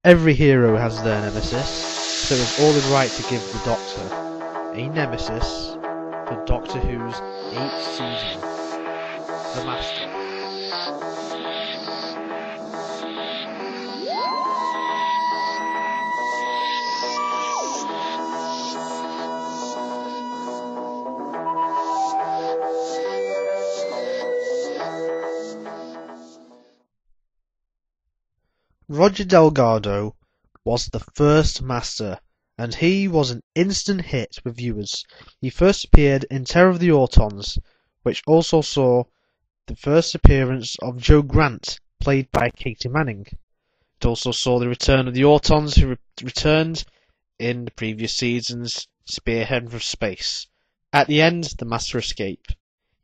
Every hero has their nemesis, so it was only right to give the Doctor a nemesis for Doctor Who's 8th season, the Master. Roger Delgado was the first Master, and he was an instant hit with viewers. He first appeared in Terror of the Autons, which also saw the first appearance of Jo Grant, played by Katie Manning. It also saw the return of the Autons, who returned in the previous season's Spearhead from Space. At the end, the Master escaped.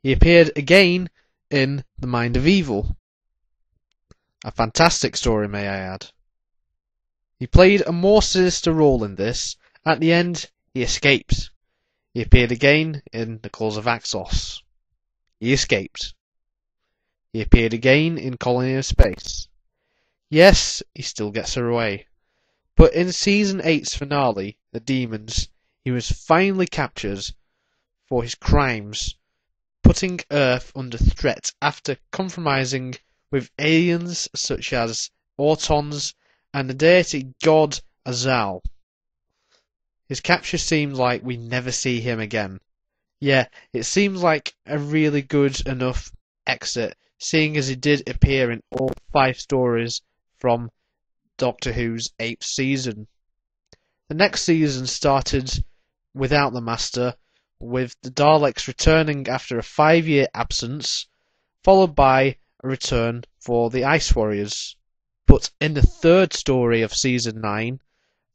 He appeared again in The Mind of Evil. A fantastic story, may I add. He played a more sinister role in this. At the end, he escaped. He appeared again in The Claws of Axos. He escaped. He appeared again in Colony of Space. Yes, he still gets her away. But in Season 8's finale, The Demons, he was finally captured for his crimes, putting Earth under threat after compromising with aliens such as Autons and the deity god Azal. His capture seemed like we never see him again. Yeah, it seems like a really good enough exit, seeing as he did appear in all 5 stories from Doctor Who's 8th season. The next season started without the Master, with the Daleks returning after a 5-year absence, followed by a return for the Ice Warriors. But in the 3rd story of Season 9,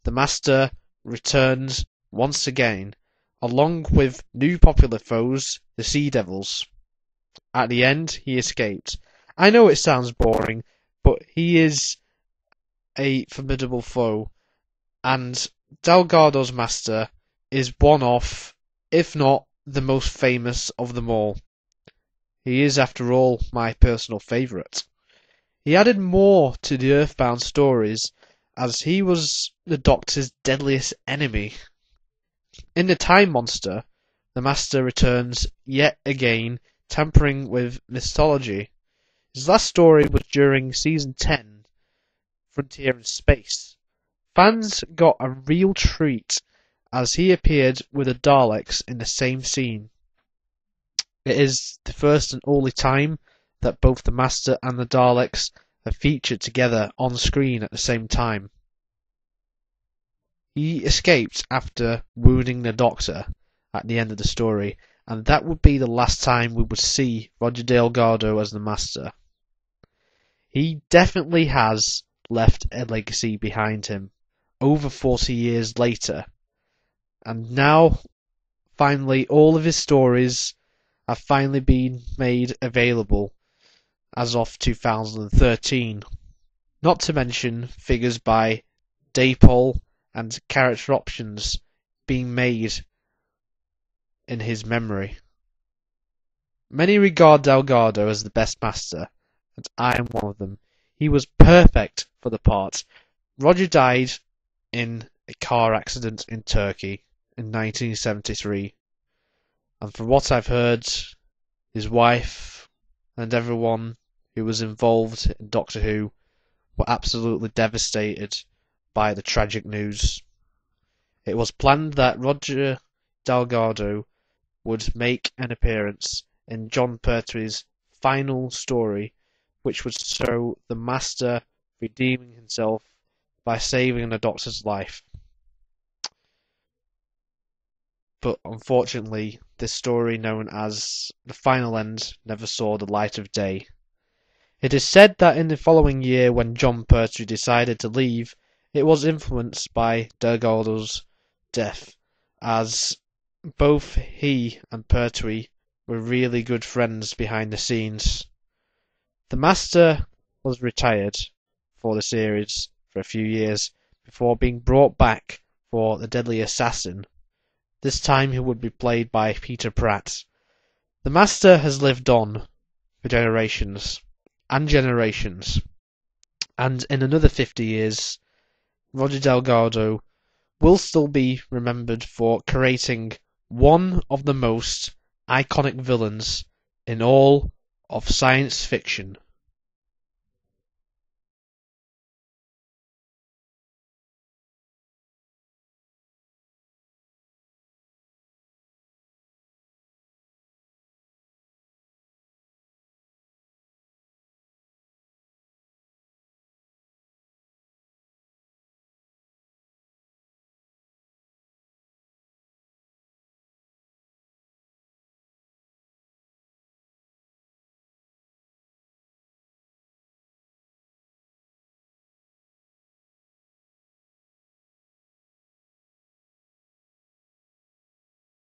the Master returns once again, along with new popular foes, the Sea Devils. At the end, he escaped. I know it sounds boring, but he is a formidable foe, and Delgado's Master is one of, if not the most famous of them all. He is, after all, my personal favourite. He added more to the Earthbound stories, as he was the Doctor's deadliest enemy. In The Time Monster, the Master returns yet again, tampering with mythology. His last story was during Season 10, Frontier in Space. Fans got a real treat, as he appeared with the Daleks in the same scene. It is the first and only time that both the Master and the Daleks have featured together on screen at the same time. He escaped after wounding the Doctor at the end of the story, and that would be the last time we would see Roger Delgado as the Master. He definitely has left a legacy behind him, over 40 years later, and now, finally, all of his stories have finally been made available as of 2013. Not to mention figures by Dapol and character options being made in his memory. Many regard Delgado as the best Master, and I am one of them. He was perfect for the part. Roger died in a car accident in Turkey in 1973. And from what I've heard, his wife and everyone who was involved in Doctor Who were absolutely devastated by the tragic news. It was planned that Roger Delgado would make an appearance in Jon Pertwee's final story, which would show the Master redeeming himself by saving the Doctor's life. But unfortunately, this story, known as The Final End, never saw the light of day. It is said that in the following year, when Jon Pertwee decided to leave, it was influenced by Delgado's death, as both he and Pertwee were really good friends behind the scenes. The Master was retired for the series for a few years before being brought back for The Deadly Assassin. This time he would be played by Peter Pratt. The Master has lived on for generations and generations, and in another 50 years Roger Delgado will still be remembered for creating one of the most iconic villains in all of science fiction.